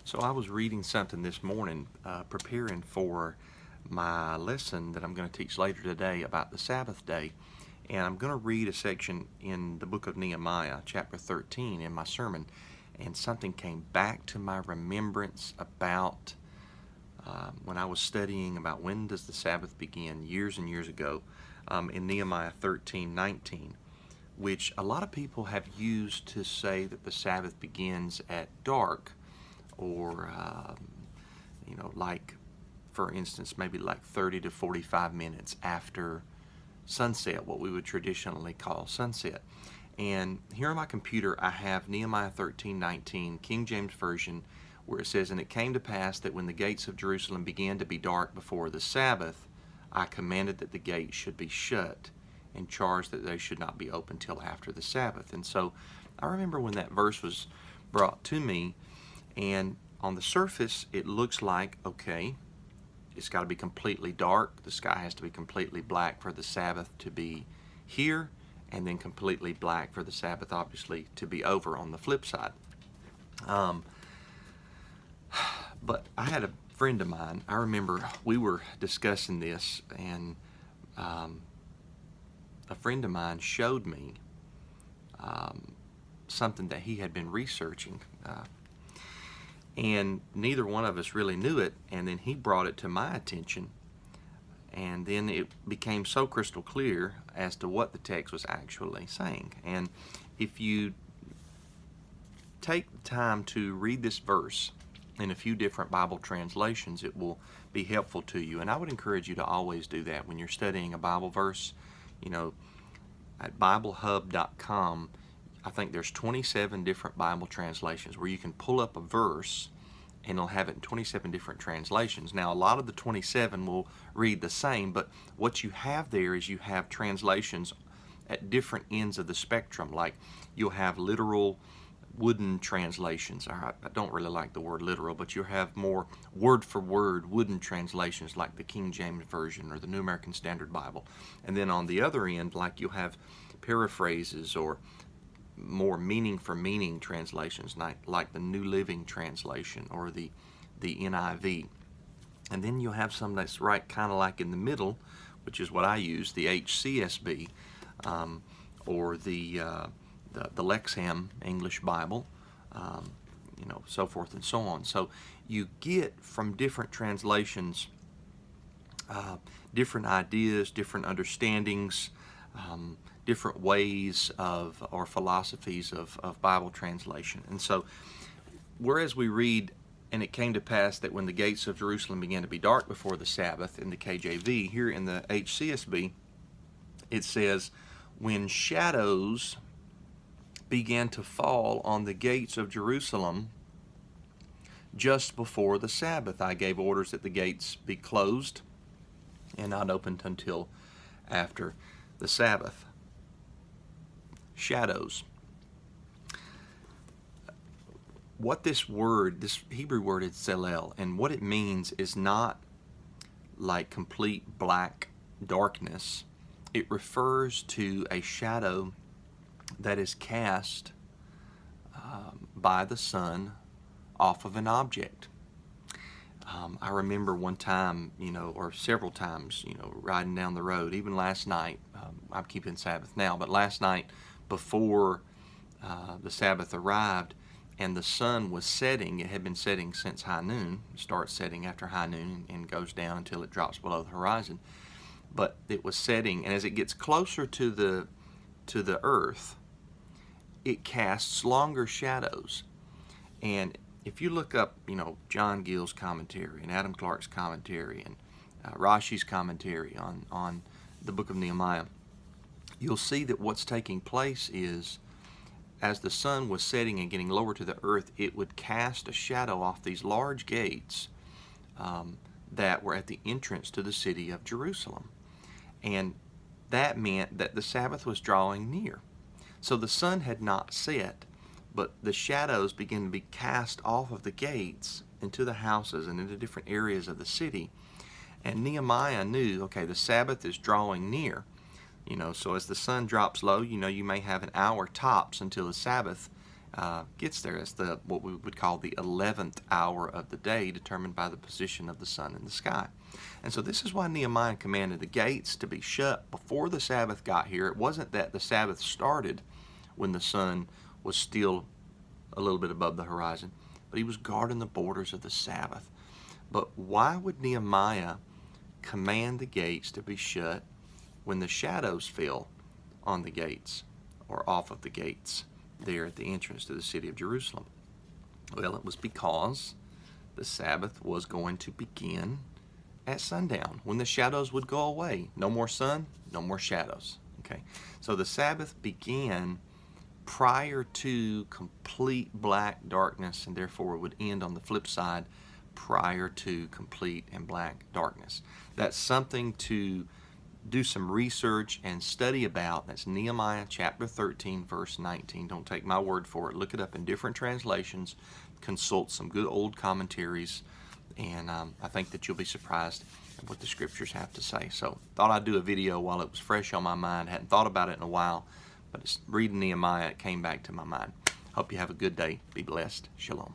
So I was reading something this morning, preparing for my lesson that I'm going to teach later today about the Sabbath day. And I'm going to read a section in the book of Nehemiah, chapter 13, in my sermon. And something came back to my remembrance about when I was studying about when does the Sabbath begin years and years ago in Nehemiah 13:19, which a lot of people have used to say that the Sabbath begins at dark, or like, for instance, maybe like 30 to 45 minutes after sunset, what we would traditionally call sunset. And here on my computer I have Nehemiah 13:19, King James Version, where it says, "And it came to pass that when the gates of Jerusalem began to be dark before the Sabbath, I commanded that the gates should be shut, and charged that they should not be opened till after the Sabbath." And so I remember when that verse was brought to me, and on the surface it looks like, okay, it's got to be completely dark. The sky has to be completely black for the Sabbath to be here, and then completely black for the Sabbath, obviously, to be over on the flip side. But I had a friend of mine, I remember we were discussing this, and a friend of mine showed me something that he had been researching, and neither one of us really knew it, and then he brought it to my attention, and then it became so crystal clear as to what the text was actually saying. And if you take the time to read this verse in a few different Bible translations, it will be helpful to you. And I would encourage you to always do that when you're studying a Bible verse. At BibleHub.com, I think there's 27 different Bible translations where you can pull up a verse and it'll have it in 27 different translations. Now, a lot of the 27 will read the same, but what you have there is you have translations at different ends of the spectrum. Like, you'll have literal wooden translations. I don't really like the word literal, but you'll have more word for word wooden translations like the King James Version or the New American Standard Bible. And then on the other end, like, you'll have paraphrases or more meaning for meaning translations, like the New Living Translation or the NIV. And then you'll have some that's right kind of like in the middle, which is what I use, the HCSB, or the Lexham English Bible, so forth and so on. So you get from different translations different ideas, different understandings, different ways of, or philosophies of Bible translation. And so, whereas we read, "And it came to pass that when the gates of Jerusalem began to be dark before the Sabbath," in the KJV, here in the HCSB, it says, "When shadows began to fall on the gates of Jerusalem just before the Sabbath, I gave orders that the gates be closed and not opened until after the Sabbath." Shadows. What this Hebrew word is tselel, and what it means is not like complete black darkness. It refers to a shadow that is cast by the sun off of an object. I remember one time, or several times, riding down the road, even last night. I'm keeping Sabbath now, but last night before the Sabbath arrived and the sun was setting, it had been setting since high noon. It starts setting after high noon and goes down until it drops below the horizon. But it was setting, and as it gets closer to the earth, it casts longer shadows. And if you look up, John Gill's commentary and Adam Clark's commentary and Rashi's commentary on the book of Nehemiah, you'll see that what's taking place is, as the sun was setting and getting lower to the earth, it would cast a shadow off these large gates that were at the entrance to the city of Jerusalem. And that meant that the Sabbath was drawing near. So the sun had not set, but the shadows began to be cast off of the gates into the houses and into different areas of the city. And Nehemiah knew, okay, the Sabbath is drawing near. So as the sun drops low, you may have an hour tops until the Sabbath gets there. It's what we would call the 11th hour of the day, determined by the position of the sun in the sky. And so this is why Nehemiah commanded the gates to be shut before the Sabbath got here. It wasn't that the Sabbath started when the sun was still a little bit above the horizon, but he was guarding the borders of the Sabbath. But why would Nehemiah command the gates to be shut when the shadows fell on the gates or off of the gates there at the entrance to the city of Jerusalem? Well, it was because the Sabbath was going to begin at sundown, when the shadows would go away. No more sun, no more shadows. Okay, so the Sabbath began prior to complete black darkness, and therefore it would end on the flip side prior to complete and black darkness. That's something to do some research and study about. That's Nehemiah chapter 13, verse 19. Don't take my word for it. Look it up in different translations. Consult some good old commentaries, and I think that you'll be surprised at what the scriptures have to say. So thought I'd do a video while it was fresh on my mind. Hadn't thought about it in a while, but it's reading Nehemiah, it came back to my mind. Hope you have a good day. Be blessed. Shalom.